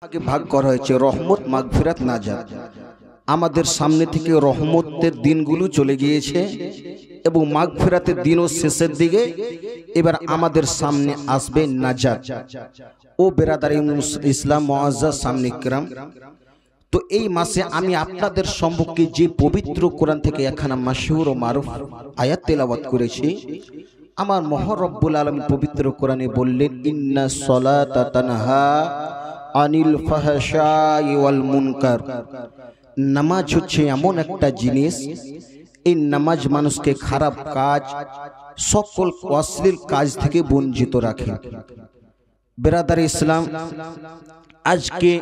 আগে ভাগ করা হয়েছে রহমত, মাগফিরাত, নাজাত। আমাদের সামনে থেকে রহমতের দিনগুলো চলে গিয়েছে এবং মাগফিরাতের দিনও শেষের দিকে। এবার আমাদের সামনে আসবে নাজাত। ও বেরাদারি ইসলাম মুআজ্জাজ সামনে কিরাম, তো এই মাসে আমি আপনাদের সম্মুখে যে পবিত্র কোরআন থেকে একখানা মাশহুর ও মারুফ আয়াত তেলাওয়াত করেছি। আমার মহান রব্বুল আলামিন পবিত্র কোরআনে বললেন, ইন্না সলাতা তানহা আনিল ফাহশাই ওয়াল মুনকার। নামাজ হচ্ছে এমন একটা জিনিস, এই নামাজ মানুষকে খারাপ কাজ, সকল অশ্লীল কাজ থেকে বঞ্চিত রাখে। বেরাদার ইসলাম, আজকে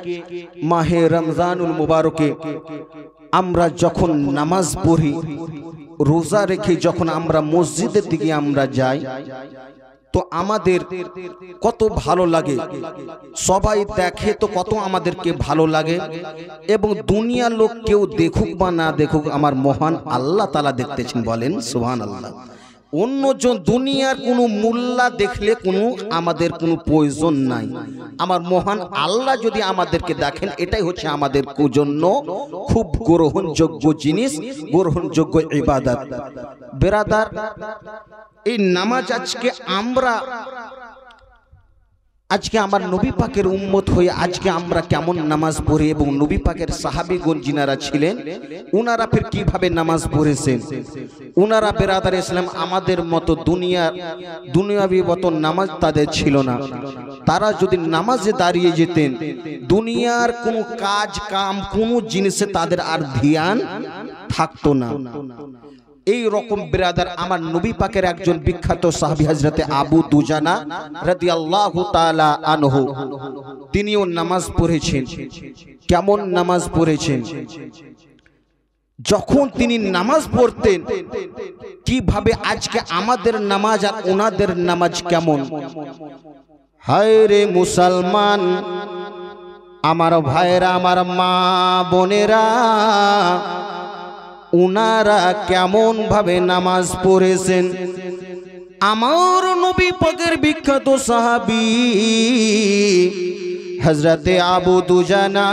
মাহে রমজানুল মুবারকে আমরা যখন নামাজ পড়ি, রোজা রেখে যখন আমরা মসজিদের দিকে আমরা যাই, তো আমাদের কত ভালো লাগে। সবাই দেখে তো কত আমাদেরকে ভালো লাগে, এবং দুনিয়ার লোক কেউ দেখুক বা না দেখুক, আমার মহান আল্লাহ তাআলা দেখতেছেন। বলেন সুবহানাল্লাহ। অন্যজন দুনিয়ার কোনো মোল্লা দেখলে কোনো আমাদের কোনো প্রয়োজন নাই। আমার মহান আল্লাহ যদি আমাদেরকে দেখেন, এটাই হচ্ছে আমাদের জন্য খুব গ্রহণযোগ্য জিনিস, গ্রহণযোগ্য ইবাদত। বেরাদার, এই নামাজ আজকে আমার নবী পাকের উম্মত হয়ে আজকে আমরা কেমন নামাজ পড়ি, এবং নবী পাকের সাহাবীগণ যিনারা ছিলেন উনারা ফির কিভাবে নামাজ পড়েছেন। উনারা বেরাদার ইসলাম আমাদের মতো দুনিয়াবি মতো নামাজ তাদের ছিল না। তারা যদি নামাজে দাঁড়িয়ে যেতেন, দুনিয়ার কোনো কাজ কাম কোনো জিনিসে তাদের আর ধ্যান থাকতো না। এই রকম বেরাদার, আমার নবী পাকের একজন বিখ্যাত সাহাবী হযরতে আবু দুজানা রাদিয়াল্লাহু তাআলা আনহু, তিনিও নামাজ পড়েছেন। কেমন নামাজ পড়েছেন? যখন তিনি নামাজ পড়তেন, কিভাবে আজকে আমাদের নামাজ আর ওনাদের নামাজ কেমন। হায় রে মুসলমান, আমার ভাইরা, আমার মা বোনেরা, উনারা কেমন ভাবে নামাজ পড়েছেন। আমার নবী পাকের বিখ্যাত সাহাবী হযরতে আবু দুজানা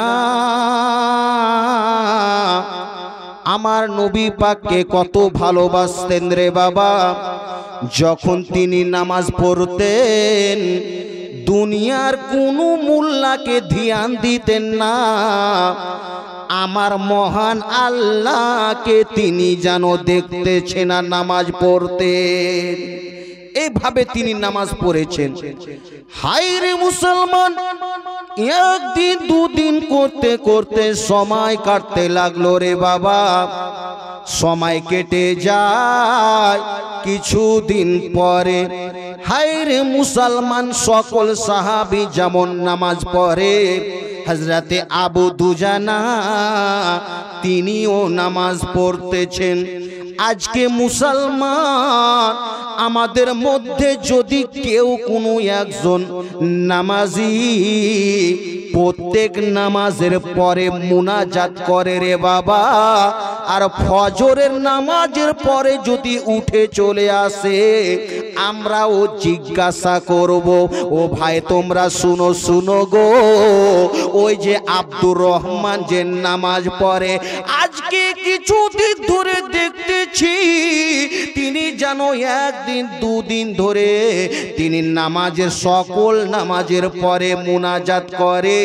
আমার নবী পাককে কত ভালোবাসতেন রে বাবা। যখন তিনি নামাজ পড়তেন, দুনিয়ার কোনো মোল্লাকে ধ্যান দিতেন না, আমার মহান আল্লাহকে তিনি যেন দেখতেছেন আর নামাজ পড়তেন। এইভাবে তিনি নামাজ পড়েছেন। হায় রে মুসলমান, একদিন দুদিন করতে করতে সময় কাটতে লাগলো রে বাবা। সময় কেটে যায়, কিছুদিন পরে হায় রে মুসলমান, সকল সাহাবী যেমন নামাজ পড়ে, হযরতে আবু দুজানা তিনিও নামাজ পড়তেছেন। আজকে মুসলমান, আমাদের মধ্যে যদি কেউ কোনো একজন নামাজি প্রত্যেক নামাজের পরে মুনাজাত করে রে বাবা, আর ফজরের নামাজের পরে যদি উঠে চলে আসে, আমরাও জিজ্ঞাসা করব, ও ভাই তোমরা শুনো শুনো গো, ওই যে আব্দুর রহমান যে নামাজ পড়ে, আজকে কিছুদিন ধরে দেখতেছি তিনি যেন একদিন দুদিন ধরে তিনি নামাজের সকল নামাজের পরে মুনাজাত করে,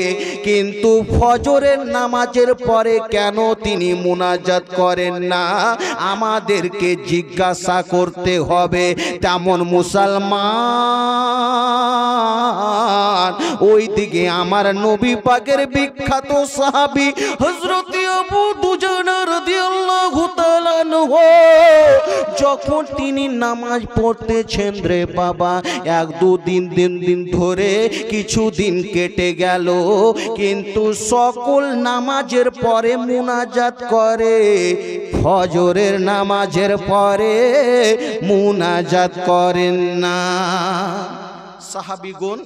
কিন্তু ফজরের নামাজের পরে কেন তিনি মুনাজাত করেন না? আমাদেরকে জিজ্ঞাসা করতে হবে। তেমন মুসলমান, ওইদিকে আমার নবী পাকের বিখ্যাত সাহাবী হযরতে আবু দুজানা রাদিয়াল্লাহু তাআলা আনহু যখন তিনি নামাজ পড়তেছেন রে বাবা, এক দুদিন দিন ধরে কিছুদিন কেটে গেল, কিন্তু সকল নামাজের পরে মুনাজাত করে, ফজরের নামাজের পরে মুনাজাত করেন না। সাহাবীগণ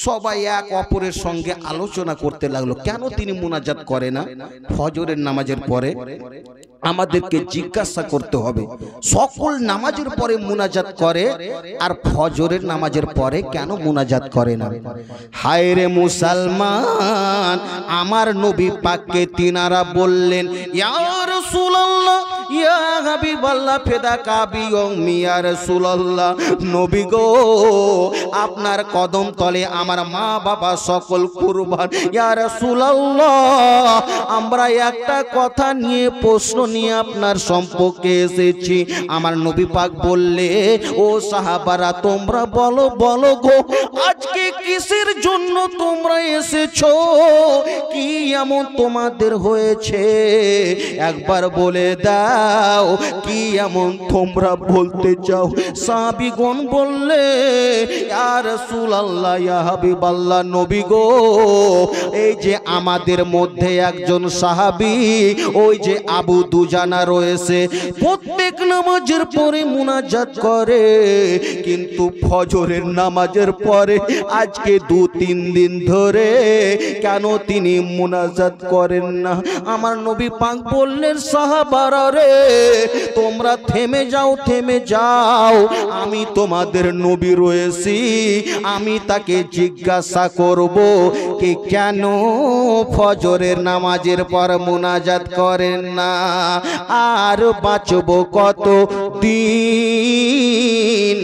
সবাই এক অপরের সঙ্গে আলোচনা করতে লাগলো, কেন তিনি মুনাজাত করে না ফজরের নামাজের পরে? আমাদেরকে জিজ্ঞাসা করতে হবে, সকল নামাজের পরে মুনাজাত করে আর ফজরের নামাজের পরে কেন মুনাজাত করে না? হায় রে মুসলমান, আমার নবী পাককে তিনারা বললেন, ইয়া রাসূলুল্লাহ, ইয়া হাবিবাল্লাহ, ফেদাকা বিউম্মি, ইয়া রাসূলুল্লাহ, নবী গো, আপনার কদম তলে আমার মা বাবা সকল কুরবান। ইয়া রাসূলুল্লাহ, আমরা একটা কথা নিয়ে, প্রশ্ন নিয়ে আপনার সম্পর্কে এসেছি। আমার নবী পাক বললে, ও সাহাবারা, তোমরা বলো বলো গো, আজকে কিসের জন্য তোমরা এসেছো? কি এমন তোমাদের হয়েছে? একবার বলে দাও, কি এমন তোমরা বলতে চাও? সাহাবীগণ বললে, ইয়া রাসূলুল্লাহ, ইয়া হাবিবাল্লাহ, নবী গো, এই যে আমাদের মধ্যে একজন সাহাবী, ওই যে আবু দুজানা রয়েছে, প্রত্যেক নামাজের পরে মুনাজাত করে, কিন্তু ফজরের নামাজের পরে আজকে 2-3 দিন ধরে কেন তিনি মুনাজাত করেন না? আমার নবী পাক বললেন, সাহাবারা রে, তোমরা থেমে যাও, থেমে যাও, আমি তোমাদের নবী রয়েছি, আমি তাকে জিজ্ঞাসা করব কি কেন ফজরের নামাজের পর মুনাজাত করেন না, আর বাঁচব কত দিন?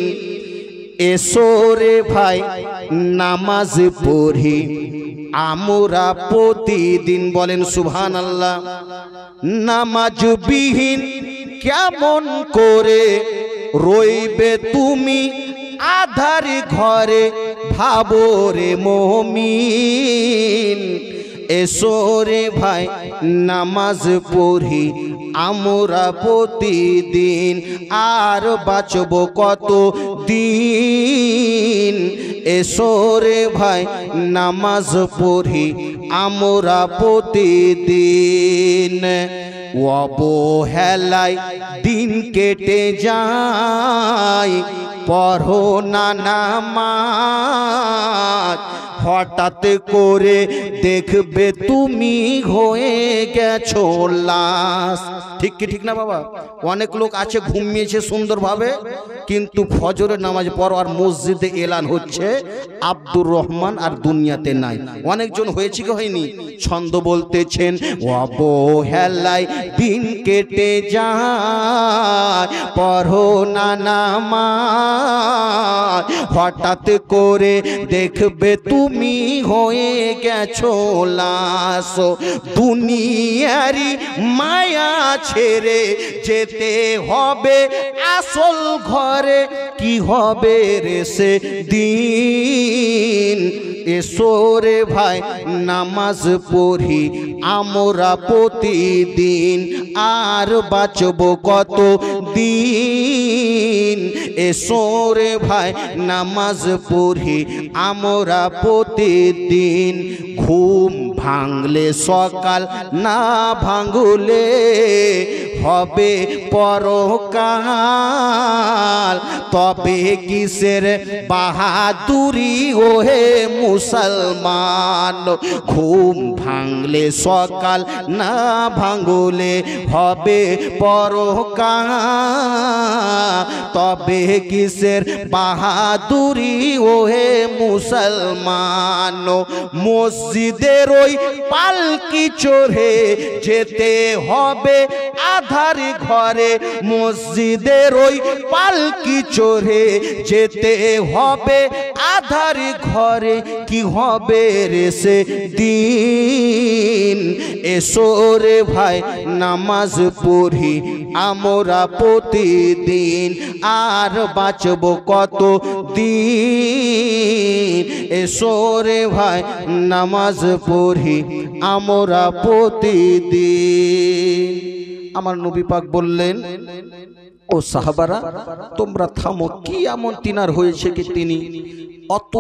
এসো রে ভাই, নামাজ পড়ি আমরা প্রতিদিন, বলেন সুবহানাল্লাহ। নামাজ বিহীন কেমন করে রইবে তুমি আধার ঘরে, ভাবো রে মুমিন। এসো রে ভাই, নামাজ পড়ি আমরা প্রতিদিন, আর বাঁচব কত দিন? এসো রে ভাই, নামাজ পড়ি আমরা প্রতিদিন। অবহেলায় দিন কেটে যায়, পড়ো না নামাজ, হঠাৎ করে দেখবে তুমি হয়ে গেছো লাশ। ঠিক কি ঠিক না বাবা? অনেক লোক আছে ঘুমিয়েছে সুন্দরভাবে, কিন্তু ফজরের নামাজ পড়ো আর মসজিদে এলান হচ্ছে আব্দুর রহমান আর দুনিয়াতে নাই। অনেকজন হয়েছে কি হয়নি? ছন্দ বলতেছেন, অবহেলায় দিন কেটে যায়, পড়ো না নামাজ, হঠাৎ করে দেখবে তুমি হয়ে গেছো লাশ। দুনিয়ারি মায়া ছেড়ে যেতে হবে আসল ঘরে, কি হবে রে সে দিন? এসো রে ভাই, নামাজ পড়ি আমরা প্রতিদিন, আর বাঁচব কত দিন? এসো রে ভাই, নামাজ পড়ি আমরা প্রতিদিন। ঘুম ভাঙলে সকাল, না ভাঙলে হবে পরকাল, তবে কিসের বাহাদুরি ওহে মুসলমান? ঘুম ভাঙলে সকাল, না ভাঙলে হবে পরকাল, তবে কিসের বাহাদুরি ওহে মুসলমান? মসজিদের ওই পালকি চড়ে যেতে হবে আধার ঘরে, মসজিদের ওই পালকি চড়ে যেতে হবে আধার ঘরে, কি হবে রে সে দিন? এসো রে ভাই, নামাজ পড়ি আমরা প্রতিদিন, আর বাঁচব কত দিন? এসো রে ভাই, নামাজ পড়ি আমরা প্রতিদিন। আমার নবী পাক বললেন, ও সাহাবারা, তোমরা থামো, কি এমন তিনার হয়েছে কি তিনি অত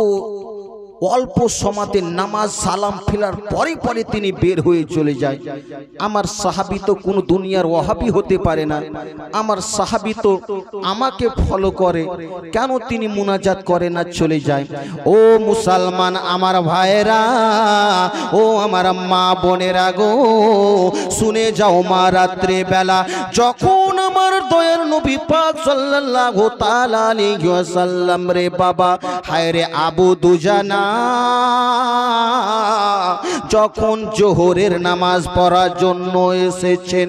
অল্প সময়তে নামাজ সালাম ফেলার পরে পরে তিনি বের হয়ে চলে যায়। আমার সাহাবী তো কোনো দুনিয়ার ওয়াহাবি হতে পারে না, আমার সাহাবী তো আমাকে ফলো করে, কেন তিনি মুনাজাত করে না চলে যায়? ও মুসলমান আমার ভাইরা, ও আমার মা বোনেরা গো, শুনে যাও মা, রাত্রে বেলা যখন আমার দয়ার নবী পাক সাল্লাল্লাহু তাআলা আলাইহি ওয়াসাল্লাম রে বাবা, হায় রে আবু দুজানা, যখন জোহরের নামাজ পড়ার জন্য এসেছেন,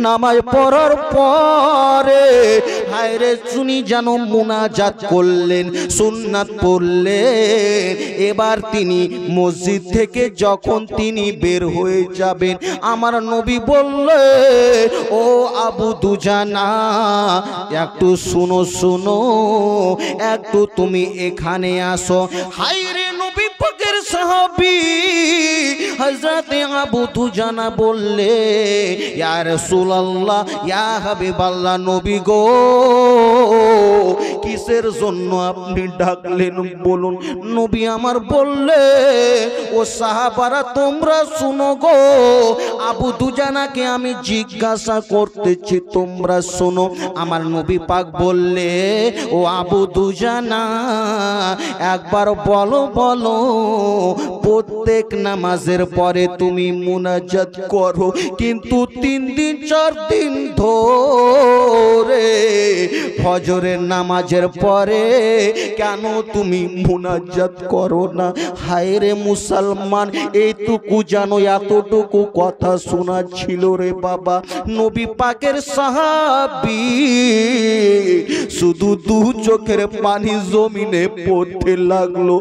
নামাজ পড়ার পরে হায় রে শুনি যেন মুনাজাত করলেন, সুন্নাত পড়লেন। এবার তিনি মসজিদ থেকে যখন তিনি বের হয়ে যাবেন, আমার নবী বললে, ও আবু দুজানা একটু শুনো শুনো, একটু তুমি এখানে আসো। হায় রে নবী পাকের সাহাবী হযরত আবু দুজানা বললে, ইয়া রাসূলুল্লাহ, ইয়া হাবিবাল্লাহ, নবী গো, কিসের জন্য আপনি ডাকলেন বলুন? নবী আমার বললে, ও সাহাবারা তোমরা শুনো গো, আবু দুজানাকে আমি জিজ্ঞাসা করতেছি, তোমরা শোনো। আমার নবী পাক বললে, ও আবু দুজানা একবার বলো বলো, প্রত্যেক নামাজের পরে তুমি মুনাজাত করো, কিন্তু 3 দিন 4 দিন ধরে ফজরের নামাজের পরে কেন তুমি মুনাজাত করো না? হায় রে মুসলমান, এইটুকু জানো, এতটুকু কথা শোনা ছিল রে বাবা। নবী পাকের সাহাবী শুধু 2 চোখের পানি জমিনে পড়তে লাগলো,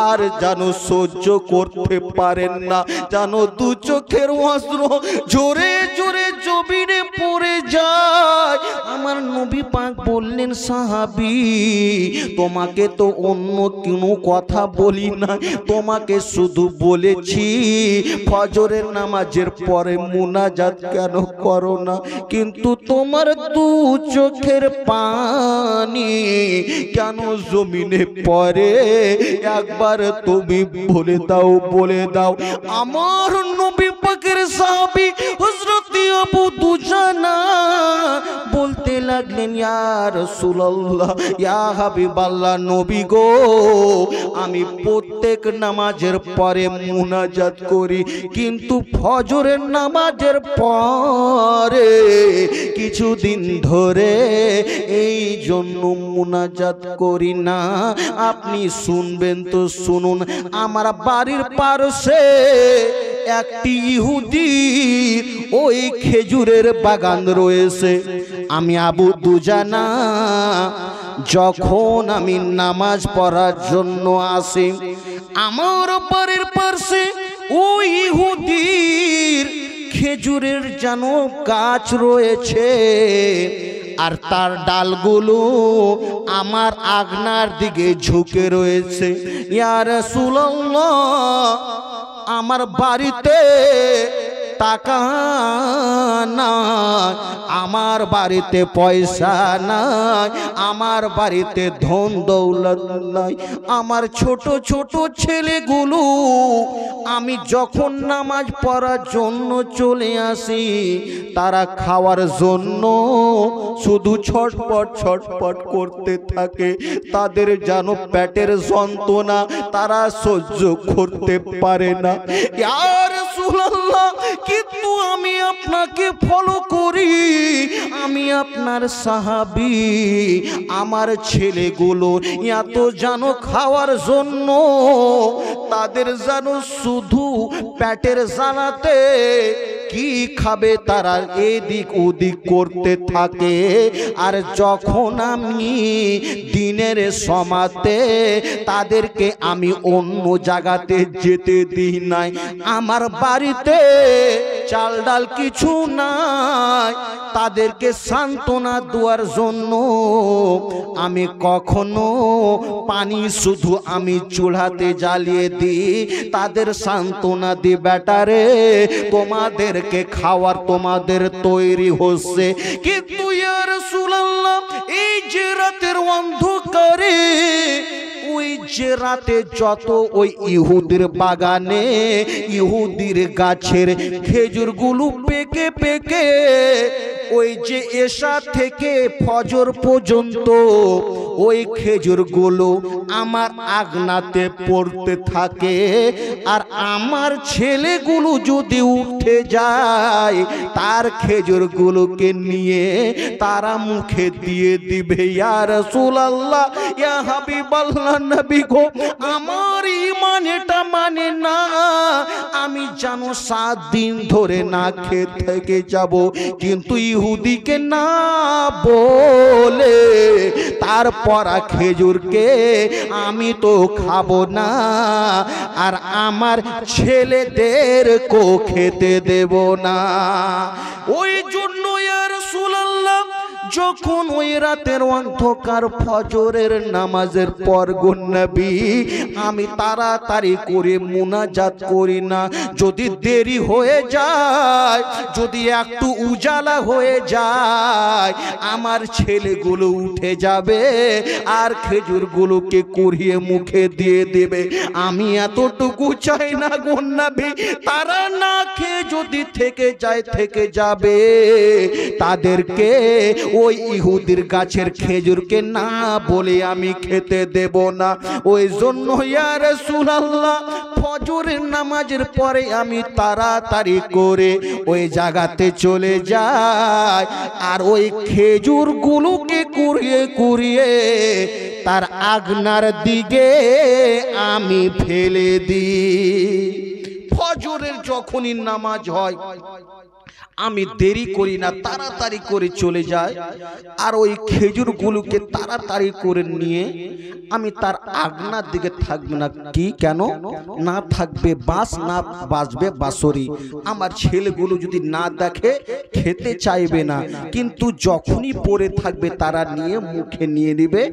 আর জানো সহ্য করতে পারেন না, জানো 2 চোখের অশ্রু জোরে জোরে জমিনে পড়ে যায়। আমার নবী পাক বললেন, সাহাবী তোমাকে তো অন্য কোনো কথা বলি না, তোমাকে শুধু বলেছি ফজরের নামাজের পরে মুনাজাত কেন করো না, কিন্তু তোমার 2 চোখের পানি কেন জমিনে পড়ে, একবার তুমি বলে দাও, বলে দাও। আমার নবী পাকের সাহাবী হযরত আবু দুজানা বলতে লাগলেন, ইয়া রাসূলুল্লাহ, ইয়া হাবিবাল্লাহ, নবী গো, আমি প্রত্যেক নামাজের পরে মুনাজাত করি, কিন্তু ফজরের নামাজের পরে কিছুদিন ধরে এই জন্য মুনাজাত করি না। আপনি শুনবেন তো শুনুন, আমার বাড়ির পাশে একটি ইহুদি ওই খেজুরের বাগান রয়েছে। আমি আবু দুজানা যখন আমি নামাজ পড়ার জন্য আসি, আমার বাড়ির পাশে ওই ইহুদির খেজুরের যেন গাছ রয়েছে, আর তার ডালগুলো আমার আগনার দিকে ঝুঁকে রয়েছে। ইয়া রাসূলুল্লাহ, আমার বাড়িতে টাকা নাই, আমার বাড়িতে পয়সা নাই, আমার বাড়িতে ধন দৌলত নাই, আমার ছোট ছোট ছেলেগুলো আমি যখন নামাজ পড়ার জন্য চলে আসি, তারা খাওয়ার জন্য শুধু ছটপট ছটপট করতে থাকে, তাদের যেন পেটের যন্ত্রণা তারা সহ্য করতে পারে না। ইয়া রাসূলুল্লাহ, কিন্তু আমি আপনাকে ফলো করি, আমি আপনার সাহাবী, আমার ছেলেগুলো এত জানো খাওয়ার জন্য তাদের জানো শুধু পেটের জ্বালাতে কি খাবে তারা এদিক ওদিক করতে থাকে। আর যখন আমি দিনের সমাতে তাদেরকে আমি অন্য জায়গাতে যেতে দিই নাই, আমার বাড়িতে চাল ডাল কিছু নাই, তাদেরকে সান্ত্বনা দেওয়ার জন্য আমি কখনো পানি শুধু আমি চুলাতে জ্বালিয়ে দিই, তাদের সান্ত্বনা দি বেটারে তোমাদেরকে খাওয়ার তোমাদের তৈরি হচ্ছে। কিন্তু ইয়া রাসূলুল্লাহ, এই যে রাতের অন্ধকারে ওই যে রাতে যত ওই ইহুদির বাগানে ইহুদির গাছের খেজুরগুলো পেকে পেকে ওই যে এশা থেকে ফজর পর্যন্ত ওই খেজুরগুলো আমার আগনাতে পড়তে থাকে, আর আমার ছেলেগুলো যদি উঠে যায় তার খেজুরগুলোকে নিয়ে তারা মুখে দিয়ে দিবে। ইয়া রাসূলুল্লাহ, ইয়া হাবিবাল্লাহ, নবী গো, আমার ঈমান এটা মানে না। আমি জানো 7 দিন ধরে না খেয়ে থেকে যাব, কিন্তু ইহুদিকে না বলে তারপর খেজুরকে আমি তো খাবো না, আর আমার ছেলেদেরকেও খেতে দেব না। ওই জন্য ইয়া রাসূলুল্লাহ, যখন ওই রাতের অন্ধকার ফজরের নামাজের পর গো নবী আমি তাড়াতাড়ি করে মুনাজাত করি না। যদি দেরি হয়ে যায়, যদি একটু উজালা হয়ে যায়, আমার ছেলেগুলো উঠে যাবে আর খেজুরগুলোকে কুড়িয়ে মুখে দিয়ে দেবে। আমি এতটুকু চাই না গো নবী, তারা না খেয়ে যদি থেকে যাবে তাদেরকে ওই ইহুদির গাছের খেজুরকে না বলে আমি খেতে দেব না। ওই জন্য ইয়া রাসূলুল্লাহ, ফজরের নামাজের পরে আমি তাড়াতাড়ি করে ওই জায়গাতে চলে যাই, আর ওই খেজুরগুলোকে কুড়িয়ে কুড়িয়ে তার আগনার দিকে আমি ফেলে দিই। ফজরের যখনই নামাজ হয় আমি দেরি করি না, তাড়াতাড়ি করে চলে যায়, আর ওই খেজুরগুলোকে তাড়াতাড়ি করে নিয়ে আমি তার আগনার দিকে থাকবে না। কি কেন না থাকবে? বাস না বাজবে বাঁশরি। আমার ছেলেগুলো যদি না দেখে খেতে চাইবে না, কিন্তু যখনই পড়ে থাকবে তারা নিয়ে মুখে নিয়ে নেবে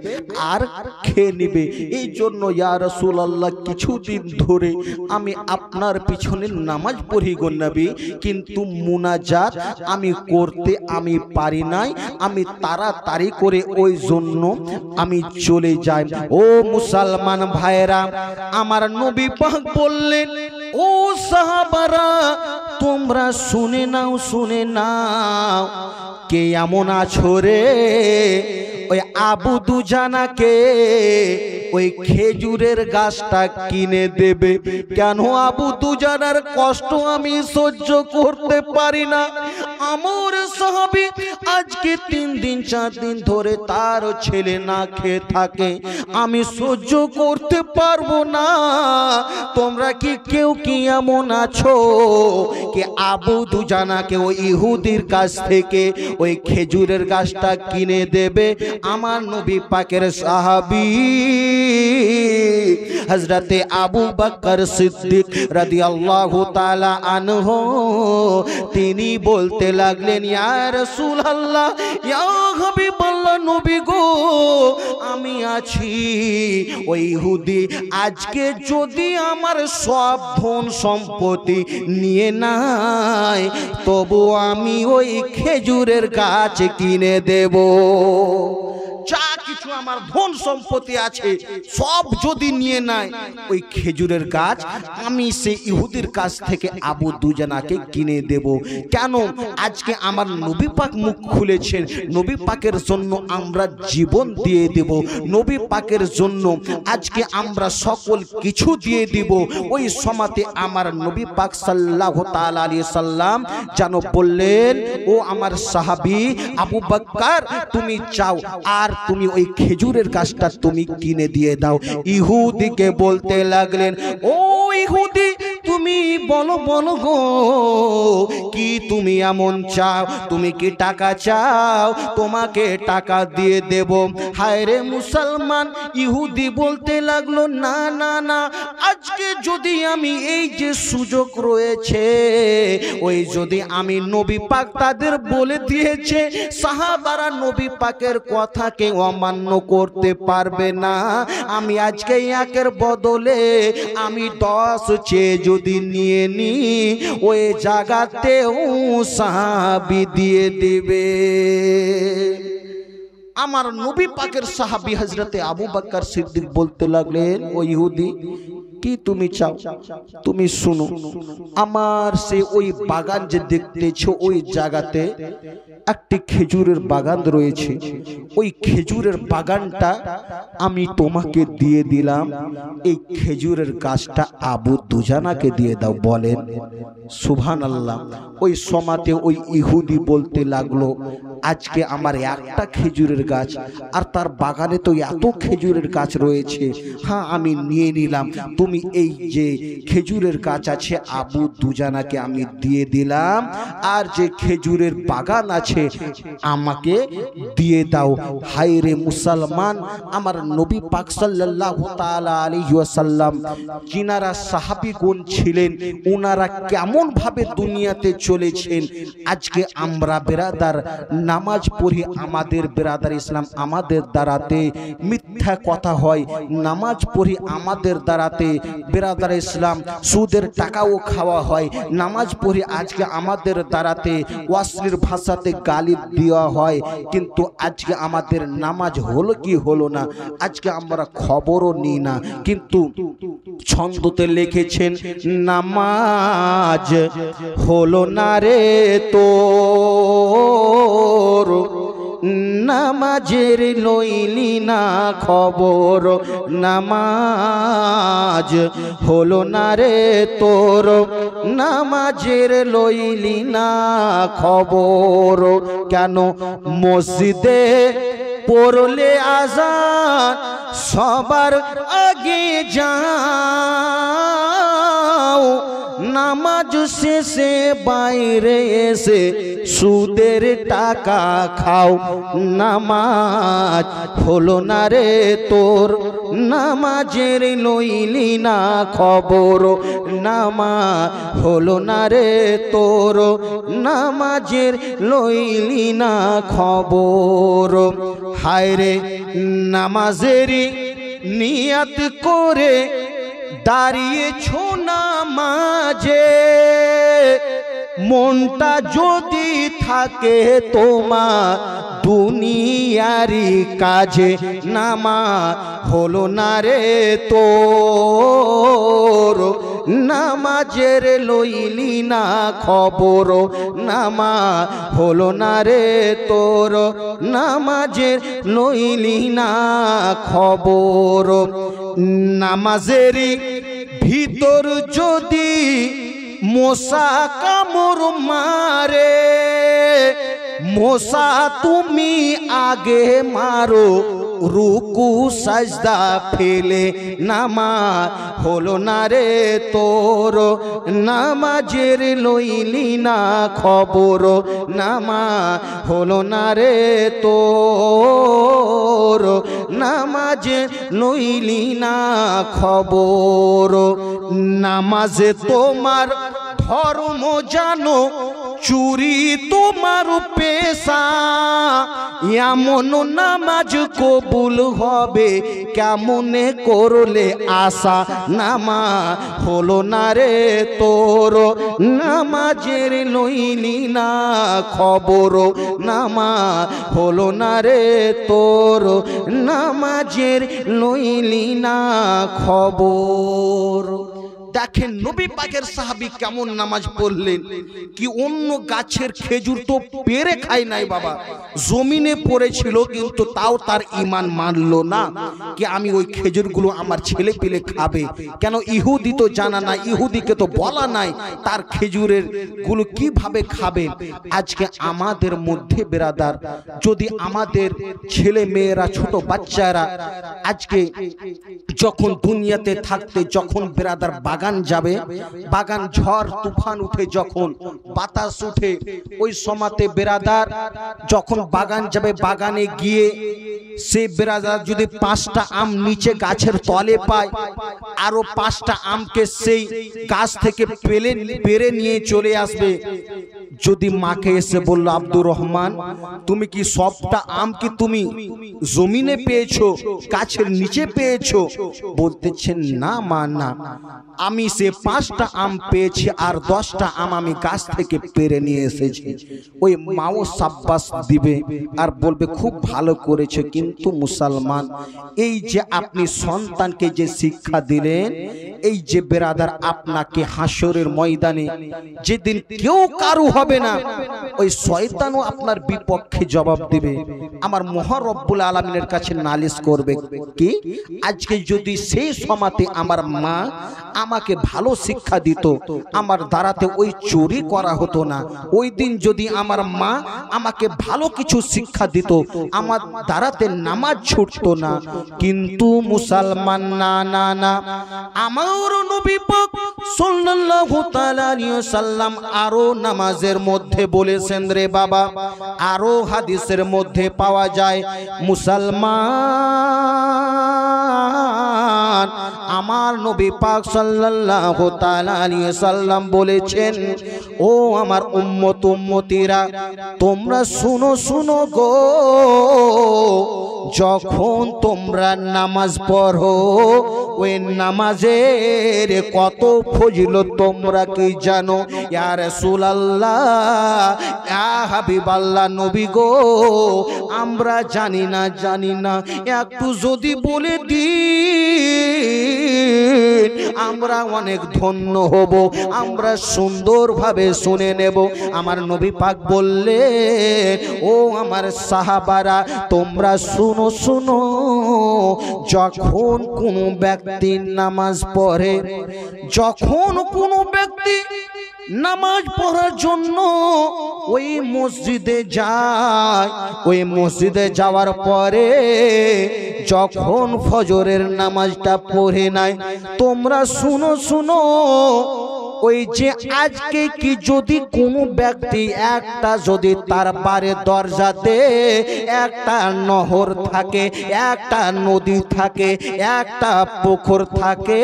আর খেয়ে নেবে। এই জন্য ইয়া রাসূলুল্লাহ, কিছুদিন ধরে আমি আপনার পিছনে নামাজ পড়ি গো নবী, কিন্তু মুনাজাত আমি করতে আমি পারি নাই। আমি তাড়াতাড়ি করে ওই জন্য আমি চলে যাই। ও মুসলমান ভাইরা, আমার নবী পাক বললেন, ও সাহাবারা তোমরা শুনে নাও, শুনে নাও, কে এমন আছো রে ওই আবু দুজানাকে ওই খেজুরের গাছটা কিনে দেবে? কেন আবু দুজানার কষ্ট আমি সহ্য করতে পারি না। আমার সাহাবী আজকে 3 দিন 4 দিন ধরে তার ছেলে না খেয়ে থাকে, আমি সহ্য করতে পারবো না। তোমরা কি কেউ কি এমন আছো কি আবু দুজানাকে ওই ইহুদির কাছ থেকে ওই খেজুরের গাছটা কিনে দেবে? আমার নবী পাকের সাহাবী হযরতে আবু বকর সিদ্দিক রাদিয়াল্লাহু তাআলা আনহু তিনি বলতে লাগলেন, ইয়া রাসূলুল্লাহ, ইয়া হাবিবাল্লাহ, নবী গো, আমি আছি ওই ইহুদি আজকে যদি আমার সব ধন সম্পত্তি নিয়ে নাই, তবু আমি ওই খেজুরের গাছ কিনে দেব। যা কিছু আমার ধন সম্পত্তি আছে সব যদি নিয়ে নাই, ওই খেজুরের গাছ আমি সেই ইহুদির কাছ থেকে আবু দুজানাকে কিনে দেব। কেন? আজকে আমার নবী পাক মুখ খুলেছেন, নবী পাকের জন্য আমরা জীবন দিয়ে দেব, নবী পাকের জন্য আজকে আমরা সকল কিছু দিয়ে দিব। ওই সমাতে আমার নবী পাক সাল্লাল্লাহু তাআলা আলাইহি সাল্লাম যেন বললেন, ও আমার সাহাবী আবু বকর, তুমি যাও আর তুমি ওই খেজুরের গাছটা তুমি কিনে দিয়ে দাও। ইহুদিকে বলতে লাগলেন, ও ইহুদি, তুমি বলো বলো গো, কি তুমি এমন চাও? তুমি কি টাকা চাও? তোমাকে টাকা দিয়ে দেব। হায় রে মুসলমান, ইহুদি বলতে লাগলো, না না না, আজকে যদি আমি এই যে সুযোগ রয়েছে, ওই যদি আমি নবী পাক তাদের বলে দিয়েছে সাহাবারা নবী পাকের কথাকে অমান্য করতে পারবে না, আমি আজকে একের বদলে আমি 10 চেয়ে যদি নিয়ে নি, ওই জায়গাতেও সাহাবী দিয়ে দিবে। আমার নবী পাকের সাহাবী হযরতে আবু বকর সিদ্দিক বলতে লাগলেন, ও ইহুদি, কি তুমি চাও? তুমি শুনো, আমার সে ওই বাগান যে দেখতেছো ওই জায়গাতে একটি খেজুরের বাগান রয়েছে, ওই খেজুরের বাগানটা আমি তোমাকে দিয়ে দিলাম, এই খেজুরের গাছটা আবু দুজানাকে দিয়ে দাও। বলেন সুবহানাল্লাহ। ওই সমাতে ওই ইহুদি বলতে লাগলো, আজকে আমার একটা খেজুরের গাছ আর তার বাগানে তো এত খেজুরের গাছ রয়েছে, হ্যাঁ আমি নিয়ে নিলাম, তুমি এই যে খেজুরের গাছ আছে আবু দুজানাকে আমি দিয়ে দিলাম, আর যে খেজুরের বাগান আছে আমাকে দিয়ে দাও। হায় রে মুসলমান, আমার নবী পাক সাল্লাল্লাহু তাআলা আলাইহি ওয়াসাল্লাম যিনারা সাহাবীগণ ছিলেন, ওনারা কেমন ভাবে দুনিয়াতে চলেছেন। আজকে আমরা বেরাদার নামাজ পড়ি, আমাদের বেরাদার ইসলাম আমাদের দ্বারাতে মিথ্যা কথা হয়, নামাজ পড়ি আমাদের দ্বারাতে বেরাদার ইসলাম সুদের টাকাও খাওয়া হয়, নামাজ পড়ি আজকে আমাদের দ্বারাতে অশ্লীল ভাষাতে গালি দেওয়া হয়, কিন্তু আজকে আমাদের নামাজ হলো কি হলো না আজকে আমরা খবরও নিই না। কিন্তু ছন্দতে লিখেছেন, নামাজ হলো না রে তোর, নামাজের লইলি না খবর, নামাজ হলো না রে তোর, নামাজের লইলি না খবর। কেন মসজিদে পড়লে আযান সবার আগে যাও, নামাজ শেষে বাইরে এসে সুদের টাকা খাও, নামাজ হলো না রে তোর, নামাজের লইলি না খবর, নামাজ হলো না রে তোর, নামাজের লইলি না খবর। হায় রে নামাজের নিয়ত করে দাঁড়িয়েছো নামাজে, মনটা যদি থাকে তোমার দুনিয়ারি কাজে, নামাজ হলো না রে তোর, নামাজের লইলি না খবর, নামাজ হলো না রে তোর, নামাজের লইলি না খবর। নামাজের ভিতর যদি মশা কামড় মারে, মশা তুমি আগে মারো, রুকু সাজদা ফেলে, নামাজ হলো না রে তোর, নামাজের লইলি না খবর, নামাজ হলো না রে তোর, নামাজের লইলি না খবর। নামাজে তোমার ধর্ম জানো, চুরি তোমার পেশা, এমন নামাজ কবুল হবে কেমনে করলে আশা, নামাজ হলো না রে তোর, নামাজের লইলি না খবর, নামাজ হলো না রে তোর, নামাজের লইলি না খবর। দেখেন নবী পাকের সাহাবী কেমন নামাজ পড়লেন, কি অন্য গাছের খেজুর তো পেরে খায় নাই বাবা, জমিনে পড়েছিল কিন্তু তাও তার ঈমান মানলো না কি আমি ওই খেজুরগুলো আমার ছেলে পেলে খাবে। কেন ইহুদি তো জানা না, ইহুদিকে তো বলা নাই তার খেজুরের গুলো কিভাবে খাবে। আজকে আমাদের মধ্যে বেরাদার যদি আমাদের ছেলে মেয়েরা ছোট বাচ্চারা আজকে যখন দুনিয়াতে থাকতে যখন বেরাদার বাগান যাবে, বাগান ঝড় তুফান উঠে যখন বাতাস উঠে ওই সময়তে বেরাদার যখন বাগান যাবে, বাগানে গিয়ে সে বেরাদার যদি 5টা আম নিচে গাছের তলে পায়, আরো 5টা আমকে সেই গাছ থেকে পেরে নিয়ে চলে আসবে। যদি মাকে এসে বলল আব্দুর রহমান তুমি কি সবটা আম কি তুমি জমিনে পেয়েছো গাছের নিচে পেয়েছো? বলতেছেন না মা না, আমি সে 5টা আম পেয়েছি আর 10টা আম আমি গাছ থেকে পেড়ে নিয়ে এসেছি। ওই মাও সাব্বাস দিবে আর বলবে খুব ভালো করেছে। কিন্তু মুসলমান, এই যে আপনি সন্তানকে যে শিক্ষা দিলেন, এই যে বেরাদার আপনাকে হাসরের ময়দানে যেদিন কেউ কারু হবে না, ওই শয়তানও আপনার বিপক্ষে জবাব দিবে। আমার মহান রব্বুল আলামিনের কাছে নালিশ করবে কি আজকে যদি সেই সমাতে আমার মা আমাকে ভালো শিক্ষা দিত, আমার দ্বারাতে ওই চুরি করা হতো না। ওই দিন যদি আমার মা আমাকে ভালো কিছু শিক্ষা দিত, আমার দ্বারাতে নামাজ ছুটতো না। কিন্তু মুসলমান না না না, আমার নবী পাক সাল্লাল্লাহু তাআলা আলাইহি ওয়াসাল্লাম আরো নামাজের মধ্যে বলেছেন রে বাবা, আরো হাদিসের মধ্যে পাওয়া যায় মুসলমান আমার নবী পাক সাল্লাল্লাহু তাআলা আলাইহি ওয়াসাল্লাম বলেছেন, ও আমার উম্মত উম্মতিরা তোমরা শুনো শুনো গো, যখন তোমরা নামাজ পড়ো ওই নামাজের কত ফজিলত তোমরা কি জানো? ইয়া রাসূলুল্লাহ, ইয়া হাবিবাল্লাহ, নবী গো আমরা জানি না জানি না, একটু যদি বলে দিন আমরা অনেক ধন্য হব, আমরা সুন্দরভাবে শুনে নেব। আমার নবী পাক বললেন, ও আমার সাহাবারা তোমরা শুনো শুনো, যখন কোনো ব্যক্তি নামাজ পড়ে, যখন কোনো ব্যক্তি নামাজ পড়ার জন্য ওই মসজিদে যায়, ওই মসজিদে যাওয়ার পরে যখন ফজরের নামাজটা পড়ে নেয়, তোমরা শুনো শুনো, ওই যে আজকে কি যদি কোনো ব্যক্তি একটা যদি তার বাড়ির দরজাতে একটা নহর থাকে, একটা নদী থাকে, একটা পুকুর থাকে,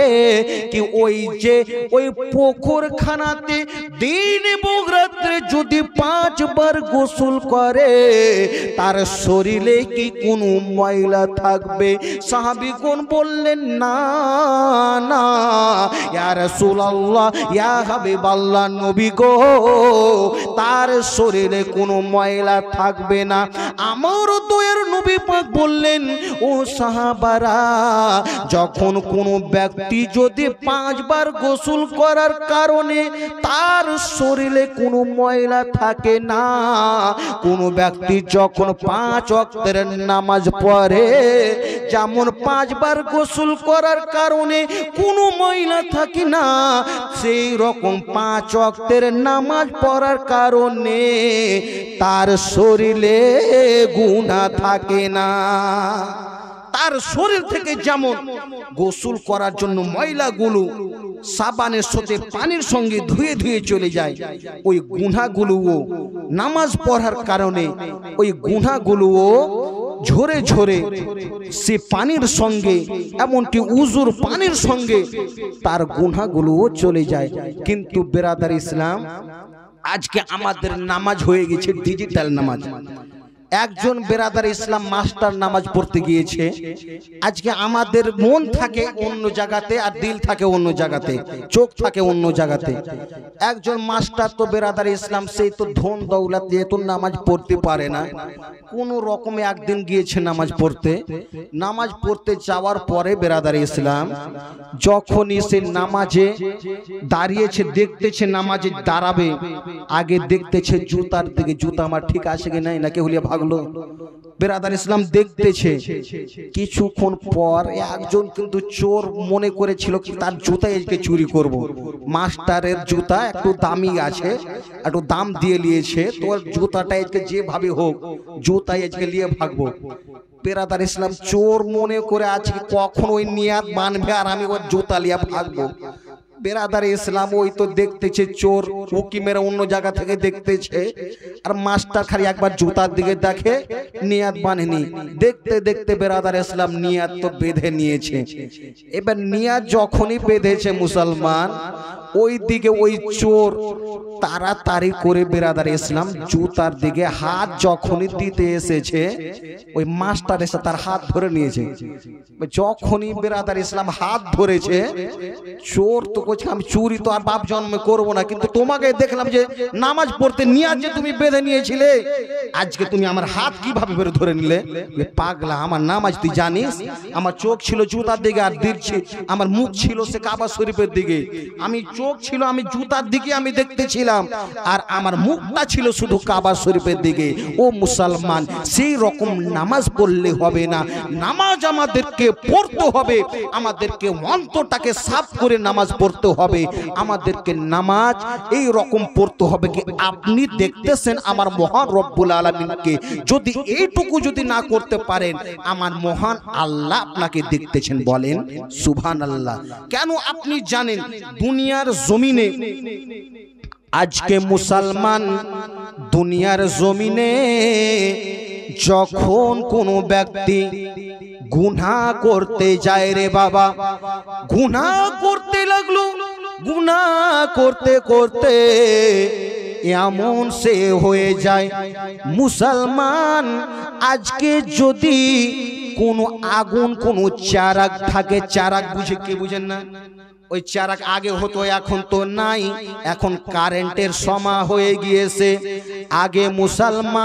কি ওই যে ওই পুকুরখানাতে দিন এবং রাত্রে যদি 5 বার গোসল করে, তার শরীরে কি কোনো ময়লা থাকবে? সাহাবীগণ বললেন না না ইয়া রাসূলুল্লাহ, ইয়া হাবিবাল্লাহ, নবী গো তার শরীরে কোনো ময়লা থাকবে না। আমার দয়ার নবী পাক বললেন, ও সাহাবারা যখন কোনো ব্যক্তি যদি 5 বার গোসল করার কারণে তার শরীরে কোনো ময়লা থাকে না, কোনো ব্যক্তি যখন 5 ওয়াক্তের নামাজ পড়ে, যেমন 5 বার গোসল করার কারণে কোনো ময়লা থাকে না, সেই রকম 5 ওয়াক্তের নামাজ পড়ার কারণে তার শরীরে গুনাহ থাকে না। তার শরীর থেকে যেমন গোসল করার জন্য ময়লাগুলো সাবানের সাথে পানির সঙ্গে ধুয়ে ধুয়ে চলে যায়, ওই গুনাহগুলোও নামাজ পড়ার কারণে ওই গুনাহগুলোও ঝরে ঝরে সে পানির সঙ্গে, এমনকি উজুর পানির সঙ্গে তার গুনাহগুলোও চলে যায়। কিন্তু বেরাদার ইসলাম, আজকে আমাদের নামাজ হয়ে গেছে ডিজিটাল নামাজ। একজন বেরাদার ইসলাম মাস্টার নামাজ পড়তে গিয়েছে, আজকে আমাদের মন থাকে অন্য জায়গাতে আর দিল থাকে অন্য জায়গাতে, চোখ থাকে অন্য জায়গাতে। একজন মাস্টার তো বেরাদার ইসলাম, সেই তো ধন দৌলত দিয়ে তো নামাজ পড়তে পারে না, কোন রকমে একদিন গিয়েছে নামাজ পড়তে। নামাজ পড়তে যাওয়ার পরে বেরাদার ইসলাম যখনই সে নামাজে দাঁড়িয়েছে, দেখতেছে নামাজে দাঁড়াবে, আগে দেখতেছে জুতার দিকে, জুতা আমার ঠিক আছে কি নাই, নাকি হুলিয়া ভাগলো। বেরাদার ইসলাম দেখতেছে, কিছুক্ষণ পর একজন কিন্তু চোর মনে করেছিল কি তার জুতা আজকে চুরি করব। মাস্টারের জুতা একটু দামি আছে, একটু দাম দিয়ে নিয়েছে, তোর জুতাটা আজকে যেভাবে হোক জুতাই আজকে নিয়ে ভাগবো। বেরাদার ইসলাম চোর মনে করে আজকে কখন ওই নিয়াত বানবে আর আমি ওর জুতা লিয়া ভাগবো। বেরাদার ইসলাম ওই তো দেখতেছে চোর উকি মেরে অন্য জায়গা থেকে দেখতেছে, আর মাস্টার খালি একবার জুতার দিকে দেখে, নিয়াত বানেনি। দেখতে দেখতে বেরাদার ইসলাম নিয়াত তো বেঁধে নিয়েছে। এবার নিয়াত যখনই বেঁধেছে মুসলমান, ওই দিকে ওই চোর তাড়াতাড়ি করে বেরাদার ইসলাম জুতার দিকে হাত যখনই দিতে এসেছে, ওই মাস্টার এসে তার হাত ধরে নিয়েছে। যখনই বেরাদার ইসলাম হাত ধরেছে, চোর তো কইছে আমি চুরি তো আর বাপ জন্মে করবো না, কিন্তু তোমাকে দেখলাম যে নামাজ পড়তে নিয়ে যে তুমি বেঁধে নিয়েছিলে, আজকে তুমি আমার হাত কিভাবে বের ধরে নিলে? পাগলা, আমার নামাজ তুই জানিস? আমার চোখ ছিল জুতার দিকে আর দিচ্ছি, আমার মুখ ছিল সে কাবা শরীফের দিকে, আমি চোখ ছিল আমি জুতার দিকে আমি দেখতেছিলাম, আর আমার মুখটা ছিল শুধু কাবা শরীফের দিকে। ও মুসলমান, সেই রকম নামাজ পড়লে হবে না, নামাজ আমাদেরকে পড়তে হবে, আমাদেরকে অন্তরটাকে সাফ করে নামাজ পড়তে হবে, আমাদেরকে নামাজ এই রকম পড়তে হবে কি আপনি দেখতেছেন আমার মহান রব্বুল আলামিনকে, যদি এইটুকু যদি না করতে পারেন, আমার মহান আল্লাহ আপনাকে দেখতেছেন। বলেন সুবহানাল্লাহ। কেন আপনি জানেন দুনিয়ার জমিনে আজকে মুসলমান দুনিয়ার জমিনে যখন কোনো ব্যক্তি গুনাহ করতে যায় রে বাবা, গুনাহ করতে লাগলো, গুনাহ করতে করতে এমন সে হয়ে যায় মুসলমান, আজকে যদি কোনো আগুন কোনো চারাক থাকে, চারাক বুঝে কে বুঝেন না? ওই চারাক আগে হতো এখন তো নাই, এখন কারেন্টের সময় হয়ে গিয়েছে। আগে মুসলমান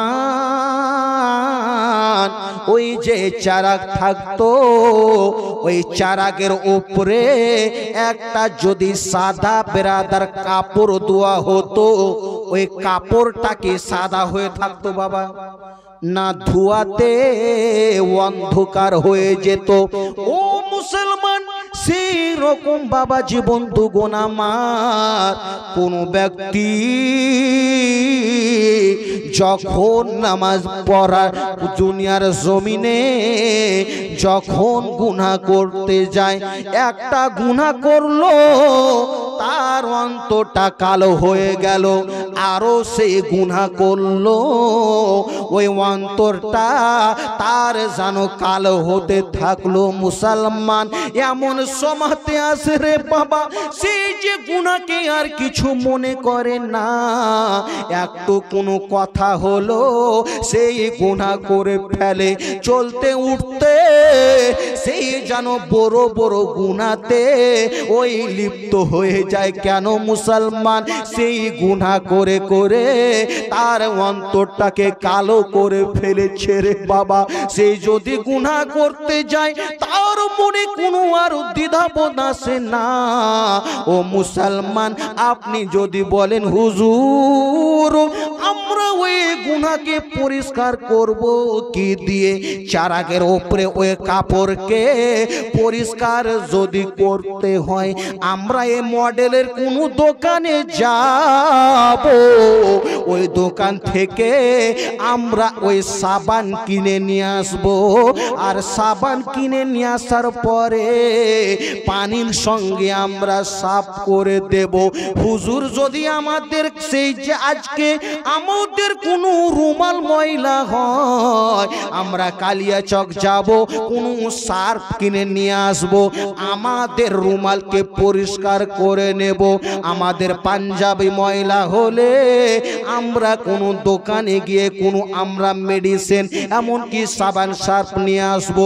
ওই যে চারাক থাকতো, ওই চারাকের উপরে একটা যদি সাদা বেরাদার কাপড় দেওয়া হতো, ওই কাপড়টাকে সাদা হয়ে থাকতো বাবা, না ধোয়াতে অন্ধকার হয়ে যেত। ও মুসলমান, সেই রকম বাবা জীবন দুগুণা মার কোন ব্যক্তি যখন নামাজ পড়া দুনিয়ার জমিনে যখন গুনাহ করতে যায়, একটা গুনাহ করলো তার অন্তরটা কালো হয়ে গেল, আরো সে গুনাহ করলো, ওই অন্তরটা তার যেন কালো হতে থাকলো। মুসলমান এমন সমাতে আসে রে বাবা, সেই যে গুনাহকে আর কিছু মনে করে না, একটু কোনো কথা হলো সেই গুনাহ করে ফেলে, চলতে উঠতে সেই যেন বড় বড় গুনাহতে ওই লিপ্ত হয়ে যায়। কেন মুসলমান? সেই গুনাহ করে করে তার অন্তরটাকে কালো করে ফেলেছে রে বাবা। সেই যদি গুনাহ করতে যায় তার মনে কোনো আর দ্বিধাবোধ আসে না। ও মুসলমান, আপনি যদি বলেন হুজুর আমরা ওই গুনাহকে পরিষ্কার করব কি দিয়ে, চারাকের উপরে ওই কাপড়কে পরিষ্কার যদি করতে হয়, আমরা এই মডেলের কোনো দোকানে যাব, ওই দোকান থেকে আমরা ওই সাবান কিনে নিয়ে আসব, আর সাবান কিনে নিয়ে আসার পরে পানির সঙ্গে আমরা সাফ করে দেব। হুজুর যদি আমাদের সেই যে আজকে আমাদের কোনো রুমাল ময়লা হয়, আমরা কালিয়াচক যাব, কোনো সার্ফ কিনে নিয়ে আসব, আমাদের রুমালকে পরিষ্কার করে নেব। আমাদের পাঞ্জাবি ময়লা হলে আমরা কোনো দোকানে গিয়ে কোনো আমরা মেডিসিন এমনকি সাবান সার্ফ নিয়ে আসব,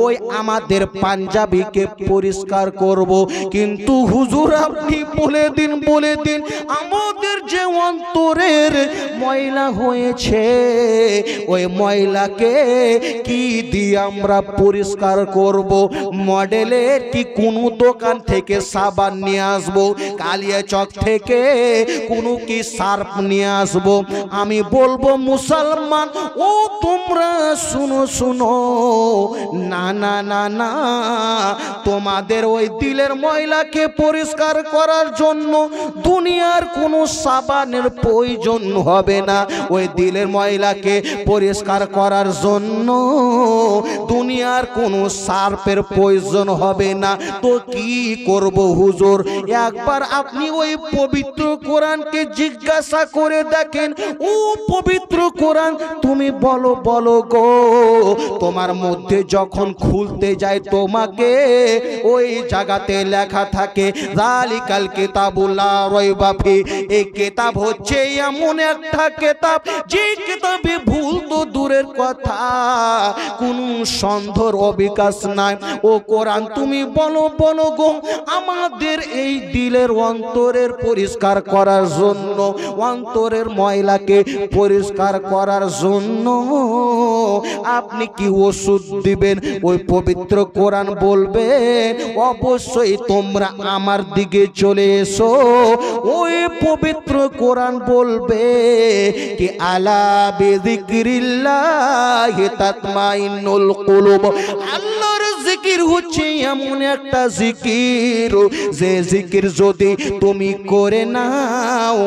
ওই আমাদের পাঞ্জাবিকে পরিষ্কার করব। কিন্তু হুজুর আপনি বলে দিন আমাদের যে অন্তরের ময়লা হয়েছে, ওই ময়লাকে কি দিয়ে আমরা পরিষ্কার করব? মডেলের কি কোনো দোকান থেকে সাবান নিয়ে আসব, কালিয়াচক থেকে কোনো কি সার্ফ নিয়ে আসব? আমি বলবো মুসলমান, ও তোমরা শুনো শুনো, না না না না, তোমাদের ওই দিলের ময়লাকে পরিষ্কার করার জন্য দুনিয়ার কোনো সাবানের প্রয়োজন হবে হবে না। ওই দিলের ময়লাকে পরিষ্কার করার জন্য দুনিয়ার কোনো সার্ফের প্রয়োজন হবে না। তো কি করব হুজুর? একবার আপনি ওই পবিত্র কোরআনকে জিজ্ঞাসা করে দেখেন, ও পবিত্র কোরআন তুমি বলো বলো গো, তোমার মধ্যে যখন খুলতে যায় তোমাকে ওই জায়গাতে লেখা থাকে যালিকাল কিতাবুল লা রাইবা ফি। এই কিতাব হচ্ছে এমন একটা কিতাব যে কিতাবে ভুল তো দূরের কথা, কোনো সন্দেহের অবিকাশ নাই। ও কোরআন তুমি বলো বলো গো, আমাদের এই দিলের অন্তরের পরিষ্কার করার জন্য, অন্তরের ময়লাকে পরিষ্কার করার জন্য আপনি কি ওষুধ দিবেন? ওই পবিত্র কোরআন বলবে অবশ্যই তোমরা আমার দিকে চলে এসো। ওই পবিত্র কোরআন বলবে কি আলা বিযিকরিল্লাহি তাতমাইন্নুল কুলুব। আল্লাহর জিকির হচ্ছে এমন একটা জিকির, যে জিকির যদি তুমি করে নাও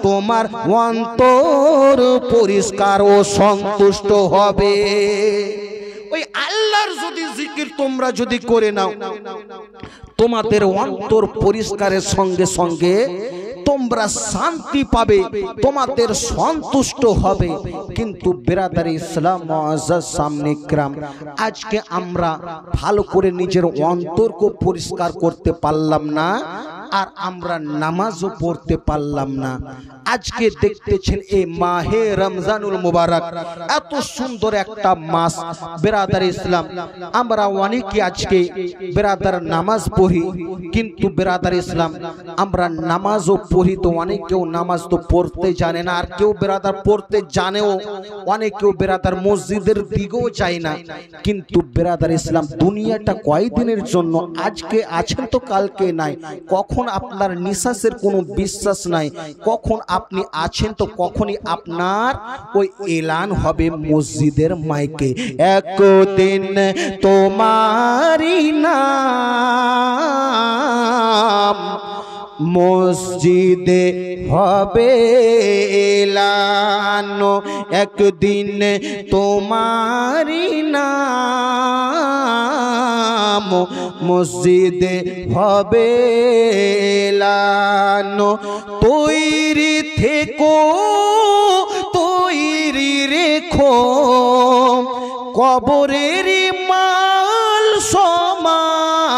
তোমার অন্তর পরিষ্কার ও সন্তুষ্ট হবে। ওই আল্লাহর যদি জিকির তোমরা যদি করে নাও তোমাদের অন্তর পরিষ্কারের সঙ্গে সঙ্গে তোমরা শান্তি পাবে, তোমাদের সন্তুষ্ট হবে। কিন্তু বিরাদারে ইসলাম মুআজ্জাজ সামনে کرام, আজকে আমরা ভালো করে নিজের অন্তরকে পরিষ্কার করতে পারলাম না, আর আমরা নামাজও পড়তে পারলাম না। আজকে দেখতেছেন এই মাহে রমজানুল মুবারক, এত সুন্দর একটা মাস। বিরাদার ইসলাম, আমরা অনেকে আজকে বিরাদার নামাজ পড়ি, কিন্তু বিরাদার ইসলাম আমরা নামাজও পড়ি তো অনেকেও নামাজ তো পড়তে জানে না, আর কেউ বিরাদার পড়তে জানেও, অনেকেও বিরাদার মসজিদের দিকেও যায় না। কিন্তু বিরাদার ইসলাম দুনিয়াটা কয়দিনের জন্য, আজকে আছেন তো কালকে নাই। কখন আপনার নিঃশ্বাসের কোনো বিশ্বাস নাই, কখন আপনি আছেন তো কখনই আপনার ওই এলান হবে মসজিদের মাইকে, একদিন তোমারি নাম মসজিদে হবে এলান, একদিন তোমারি নাম মসজিদে হবে এলান। তৈরি থেকো তৈরি রেখো কবরের মাল সমান,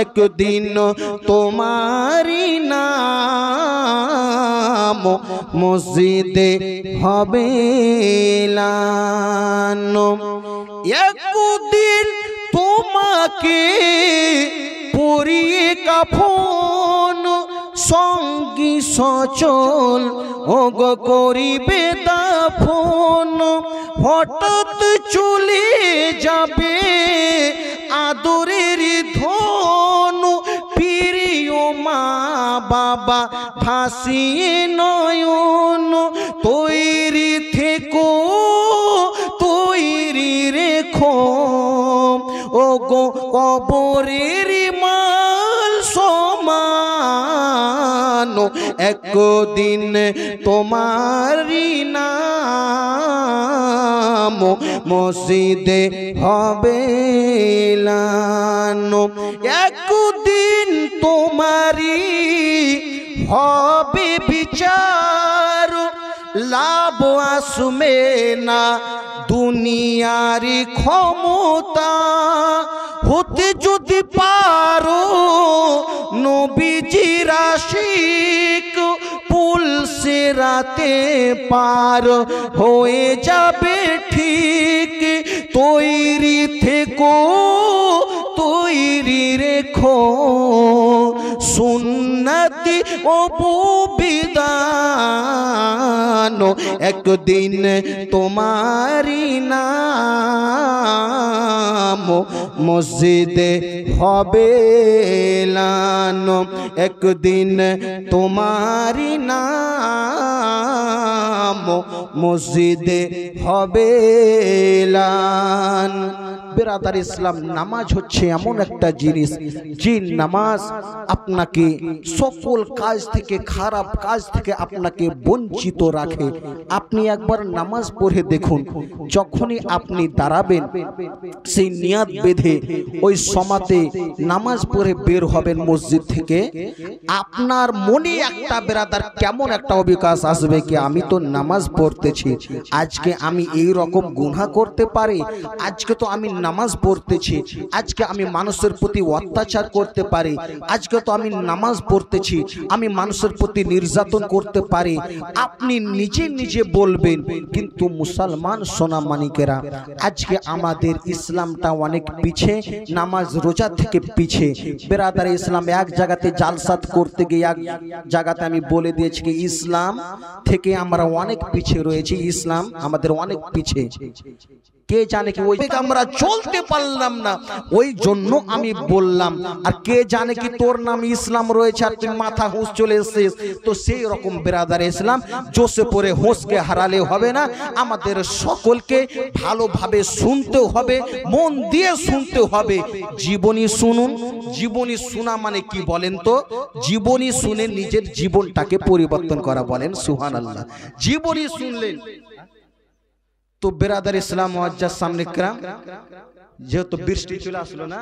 একদিন তোমারি নাম মসজিদে হবে এলান। একদিন তোমাকে পরিয়ে কাফন সঙ্গী সচল ওগো করিবে দাফন, হঠাৎ চলে যাবে আদরের ধন, প্রিয় মা বাবা ভাসিয়ে নয়ন। তৈরি থেকো তৈরি রেখো ওগো কবরের মাল সমান, একদিন তোমারি নাম মসজিদে হবে এলান। একদিন তোমারি হবে বিচার, লাভ আসবে না দুনিয়ারি ক্ষমতা, হতে যদি পারো নবীজির আশিক পুলসে রাতে পার হয়ে যাবে ঠিক। তৈরি থেকো তৈরি রেখো সুন্নতি অববিধান, একদিন তোমারি নাম মসজিদে হবে এলান, একদিন তোমারি নাম মসজিদে হবে এলান। বেরাদার ইসলাম, নামাজ হচ্ছে এমন একটা জিনিস যে নামাজ আপনাকে সকল কাজ থেকে, খারাপ কাজ থেকে আপনাকে বঞ্চিত রাখে। আপনি একবার নামাজ পড়ে দেখুন, যখনই আপনি দাঁড়াবেন সেই নিয়াত বেঁধে ওই সমাতে নামাজ পড়ে বের হবেন মসজিদ থেকে, আপনার মনে একটা বেরাদার কেমন একটা অবিকাশ আসবে কি আমি তো নামাজ পড়তেছি, আজকে আমি এই রকম গুনাহ করতে পারি, আজকে তো আমি নামাজ পড়তেছি, আজকে আমি মানুষের প্রতি অত্যাচার করতে পারি, আজকে তো আমি নামাজ পড়তেছি, আমি মানুষের প্রতি নির্যাতন করতে পারি। আপনি নিজে নিজে বলবেন। কিন্তু মুসলমান সোনা মানিকেরা, আজকে আমাদের ইসলামটা অনেক পিছে, নামাজ রোজা থেকে পিছে। বেরাদার ইসলাম এক জায়গাতে জালসাত করতে গিয়ে এক জায়গাতে আমি বলে দিয়েছি কি ইসলাম থেকে আমরা অনেক পিছে রয়েছি, ইসলাম আমাদের অনেক পিছে। কে জানে কি ওই আমরা চলতে পারলাম না, ওই জন্য আমি বললাম। আর কে জানে কি তোর নাম ইসলাম রয়েছে আর তুই মাথা হুঁশ চলে এসেছিস, তো সেই রকম বেরাদার ইসলাম জোশে পড়ে হুঁশকে হারালে হবে না। আমাদের সকলকে ভালোভাবে শুনতেও হবে, মন দিয়ে শুনতে হবে। জীবনী শুনুন, জীবনী শোনা মানে কি বলেন তো? জীবনী শুনে নিজের জীবনটাকে পরিবর্তন করা, বলেন সুবহানাল্লাহ। জীবনী শুনলেন তো বেরাদার ইসলাম মুআজ্জাজ সামনে کرام, যেহেতু বৃষ্টি চলে আসলো না,